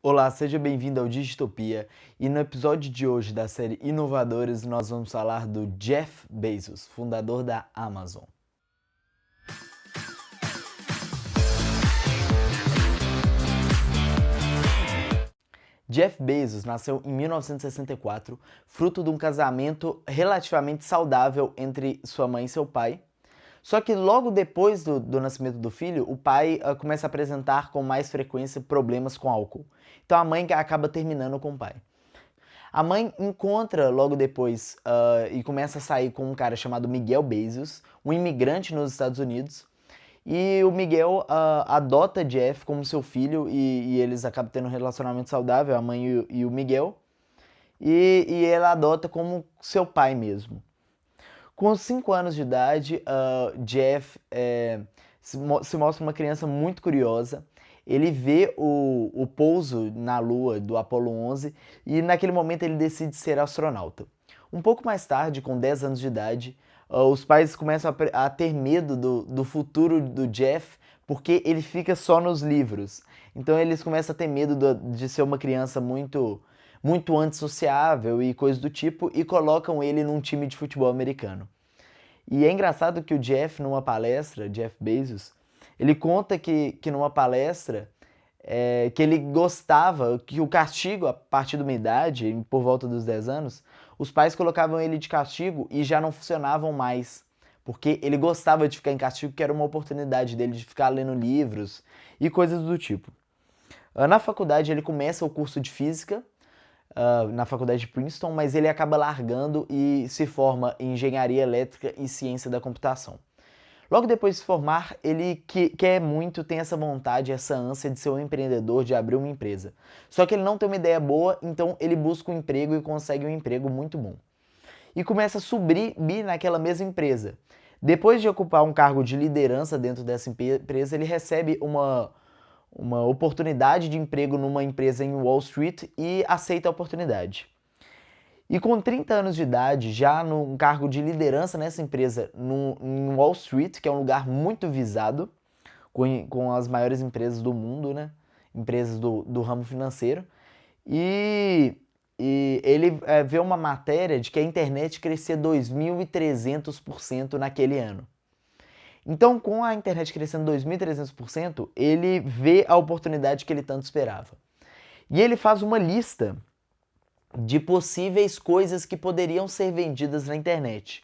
Olá, seja bem-vindo ao Digitopia e no episódio de hoje da série Inovadores nós vamos falar do Jeff Bezos, fundador da Amazon. Jeff Bezos nasceu em 1964, fruto de um casamento relativamente saudável entre sua mãe e seu pai. Só que logo depois do nascimento do filho, o pai começa a apresentar com mais frequência problemas com álcool. Então a mãe acaba terminando com o pai. A mãe encontra logo depois e começa a sair com um cara chamado Miguel Bezos, um imigrante nos Estados Unidos. E o Miguel adota Jeff como seu filho e eles acabam tendo um relacionamento saudável, a mãe e o Miguel. E ela adota como seu pai mesmo. Com os 5 anos de idade, Jeff se mostra uma criança muito curiosa. Ele vê o pouso na Lua do Apollo 11 e naquele momento ele decide ser astronauta. Um pouco mais tarde, com 10 anos de idade, os pais começam a ter medo do futuro do Jeff porque ele fica só nos livros. Então eles começam a ter medo de ser uma criança muito antissociável e coisas do tipo, e colocam ele num time de futebol americano. E é engraçado que o Jeff, numa palestra, Jeff Bezos, ele conta que numa palestra, que ele gostava, que o castigo, a partir de uma idade, por volta dos 10 anos, os pais colocavam ele de castigo e já não funcionavam mais. Porque ele gostava de ficar em castigo, que era uma oportunidade dele de ficar lendo livros e coisas do tipo. Na faculdade ele começa o curso de física, na faculdade de Princeton, mas ele acaba largando e se forma em engenharia elétrica e ciência da computação. Logo depois de se formar, ele quer muito, tem essa vontade, essa ânsia de ser um empreendedor, de abrir uma empresa. Só que ele não tem uma ideia boa, então ele busca um emprego e consegue um emprego muito bom. E começa a subir naquela mesma empresa. Depois de ocupar um cargo de liderança dentro dessa empresa, ele recebe uma oportunidade de emprego numa empresa em Wall Street e aceita a oportunidade. E com 30 anos de idade, já num cargo de liderança nessa empresa em Wall Street, que é um lugar muito visado, com as maiores empresas do mundo, né? Empresas do ramo financeiro. E ele vê uma matéria de que a internet crescia 2.300% naquele ano. Então, com a internet crescendo 2.300%, ele vê a oportunidade que ele tanto esperava. E ele faz uma lista de possíveis coisas que poderiam ser vendidas na internet.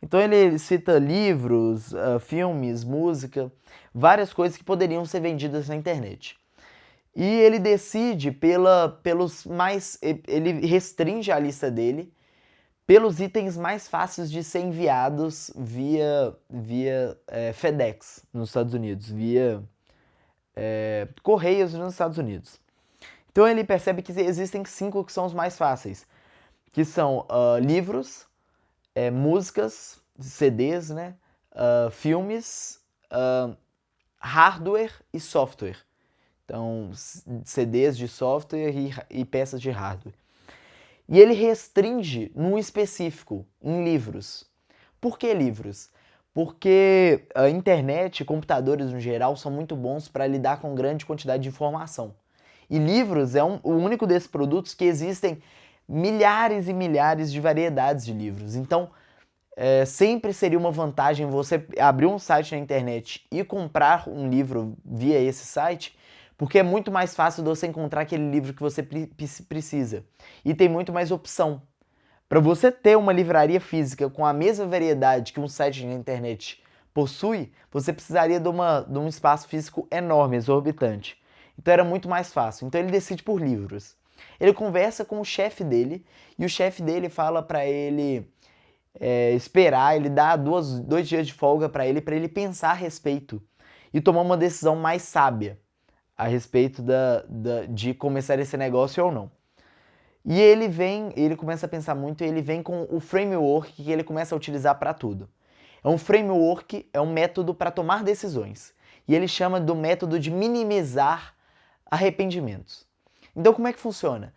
Então ele cita livros, filmes, música, várias coisas que poderiam ser vendidas na internet. E ele decide pelos mais... Ele restringe a lista dele pelos itens mais fáceis de ser enviados via FedEx nos Estados Unidos, via Correios nos Estados Unidos. Então ele percebe que existem 5 que são os mais fáceis, que são livros, músicas, CDs, né? Filmes, hardware e software. Então, CDs de software e peças de hardware. E ele restringe num específico, em livros. Por que livros? Porque a internet, computadores no geral, são muito bons para lidar com grande quantidade de informação. E livros é o único desses produtos que existem milhares e milhares de variedades de livros. Então, sempre seria uma vantagem você abrir um site na internet e comprar um livro via esse site, porque é muito mais fácil de você encontrar aquele livro que você precisa. E tem muito mais opção. Para você ter uma livraria física com a mesma variedade que um site na internet possui, você precisaria de um espaço físico enorme, exorbitante. Então era muito mais fácil. Então ele decide por livros. Ele conversa com o chefe dele e o chefe dele fala para ele esperar, ele dá 2 dias de folga para ele pensar a respeito e tomar uma decisão mais sábia a respeito de começar esse negócio ou não. E ele começa a pensar muito e ele vem com o framework que ele começa a utilizar para tudo. É um framework, é um método para tomar decisões. E ele chama do método de minimizar arrependimentos. Então como é que funciona?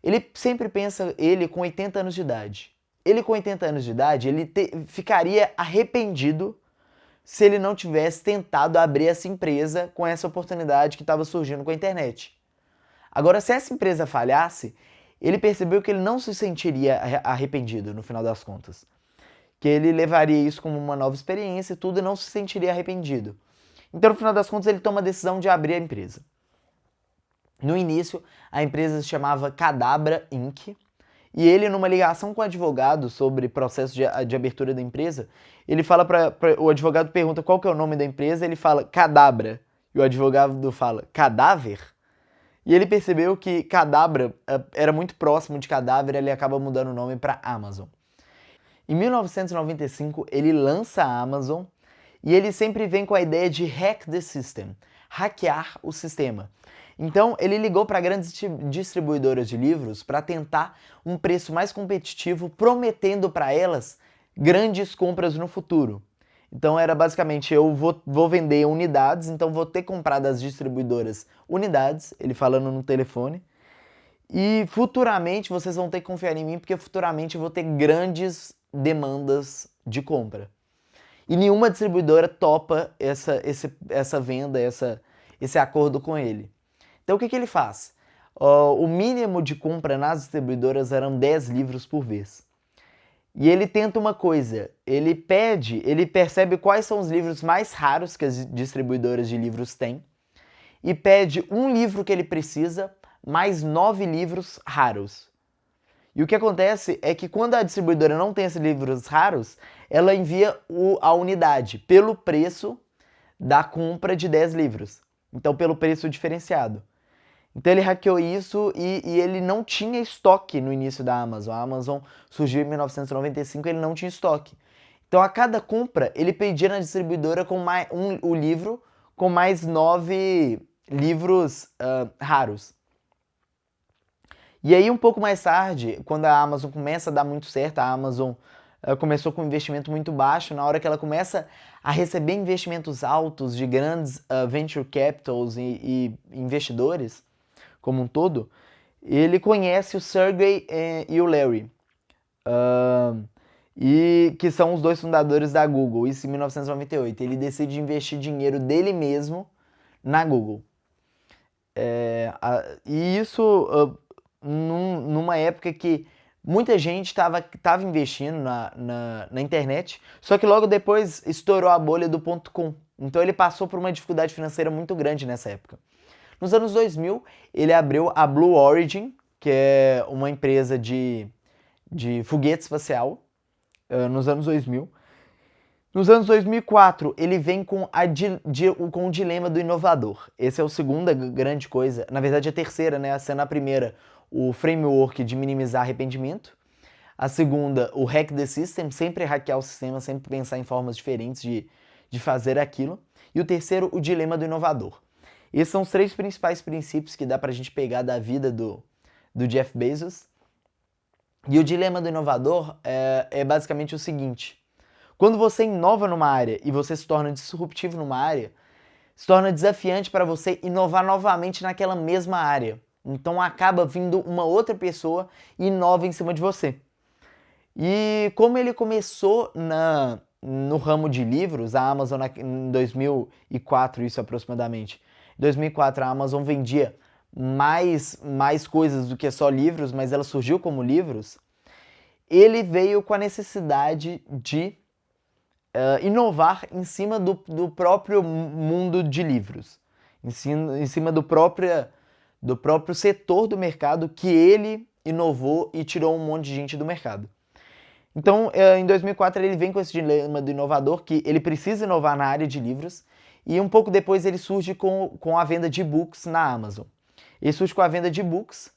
Ele sempre pensa, ele com 80 anos de idade. Ele com 80 anos de idade, ele ficaria arrependido se ele não tivesse tentado abrir essa empresa com essa oportunidade que estava surgindo com a internet. Agora, se essa empresa falhasse, ele percebeu que ele não se sentiria arrependido no final das contas. Que ele levaria isso como uma nova experiência e tudo e não se sentiria arrependido. Então, no final das contas, ele toma a decisão de abrir a empresa. No início, a empresa se chamava Cadabra Inc. E ele, numa ligação com o advogado sobre processo de abertura da empresa, ele fala o advogado pergunta qual que é o nome da empresa, ele fala Cadabra. E o advogado fala cadáver? E ele percebeu que Cadabra era muito próximo de cadáver, ele acaba mudando o nome para Amazon. Em 1995, ele lança a Amazon e ele sempre vem com a ideia de hack the system, hackear o sistema. Então, ele ligou para grandes distribuidoras de livros para tentar um preço mais competitivo, prometendo para elas grandes compras no futuro. Então, era basicamente, eu vou vender unidades, então vou ter comprado das distribuidoras unidades, ele falando no telefone, e futuramente vocês vão ter que confiar em mim, porque futuramente eu vou ter grandes demandas de compra. E nenhuma distribuidora topa essa venda, esse acordo com ele. Então o que ele faz? O mínimo de compra nas distribuidoras eram 10 livros por vez. E ele tenta uma coisa, ele percebe quais são os livros mais raros que as distribuidoras de livros têm, e pede um livro que ele precisa, mais 9 livros raros. E o que acontece é que quando a distribuidora não tem esses livros raros, ela envia a unidade pelo preço da compra de 10 livros. Então, pelo preço diferenciado. Então ele hackeou isso e ele não tinha estoque no início da Amazon. A Amazon surgiu em 1995 e ele não tinha estoque. Então a cada compra ele pedia na distribuidora com o livro com mais 9 livros raros. E aí um pouco mais tarde, quando a Amazon começa a dar muito certo, a Amazon começou com um investimento muito baixo, na hora que ela começa a receber investimentos altos de grandes venture capitals e investidores, como um todo, ele conhece o Sergey e o Larry, e que são os dois fundadores da Google, isso em 1998. Ele decide investir dinheiro dele mesmo na Google. E isso numa época que muita gente estava investindo na internet, só que logo depois estourou a bolha do .com. Então ele passou por uma dificuldade financeira muito grande nessa época. Nos anos 2000, ele abriu a Blue Origin, que é uma empresa de foguete espacial, nos anos 2000. Nos anos 2004, ele vem com o dilema do inovador. Essa é a segunda grande coisa, na verdade a terceira, né, sendo a primeira, o framework de minimizar arrependimento. A segunda, o hack the system, sempre hackear o sistema, sempre pensar em formas diferentes de fazer aquilo. E o terceiro, o dilema do inovador. Esses são os 3 principais princípios que dá pra gente pegar da vida do Jeff Bezos. E o dilema do inovador é basicamente o seguinte: quando você inova numa área e você se torna disruptivo numa área, se torna desafiante para você inovar novamente naquela mesma área. Então acaba vindo uma outra pessoa e inova em cima de você. E como ele começou no ramo de livros, a Amazon em 2004, isso aproximadamente, em 2004 a Amazon vendia mais coisas do que só livros, mas ela surgiu como livros, ele veio com a necessidade de inovar em cima do próprio mundo de livros, em cima do próprio setor do mercado que ele inovou e tirou um monte de gente do mercado. Então, em 2004, ele vem com esse dilema do inovador, que ele precisa inovar na área de livros, e um pouco depois ele surge com a venda de e-books na Amazon. Ele surge com a venda de e-books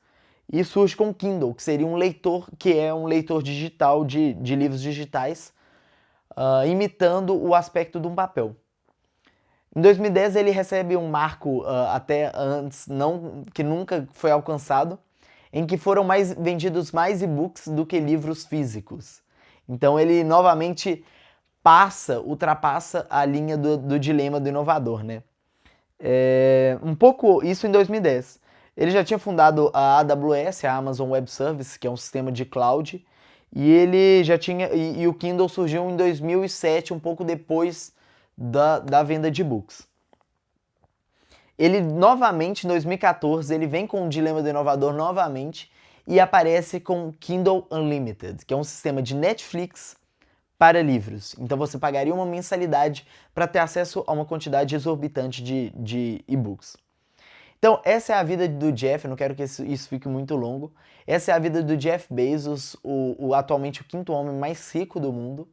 e surge com o Kindle, que seria um leitor digital de livros digitais, imitando o aspecto de um papel. Em 2010 ele recebe um marco até antes, que nunca foi alcançado, em que foram vendidos mais e-books do que livros físicos. Então ele novamente ultrapassa a linha do dilema do inovador, né? Um pouco isso em 2010. Ele já tinha fundado a AWS, a Amazon Web Services, que é um sistema de cloud, e ele já tinha e o Kindle surgiu em 2007, um pouco depois da venda de e-books. Ele novamente, em 2014, ele vem com um dilema do inovador novamente e aparece com Kindle Unlimited, que é um sistema de Netflix para livros. Então você pagaria uma mensalidade para ter acesso a uma quantidade exorbitante de e-books. Então, essa é a vida do Jeff, eu não quero que isso fique muito longo. Essa é a vida do Jeff Bezos, atualmente o quinto homem mais rico do mundo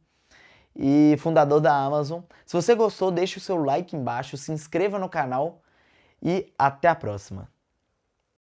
e fundador da Amazon. Se você gostou, deixe o seu like embaixo, se inscreva no canal e até a próxima.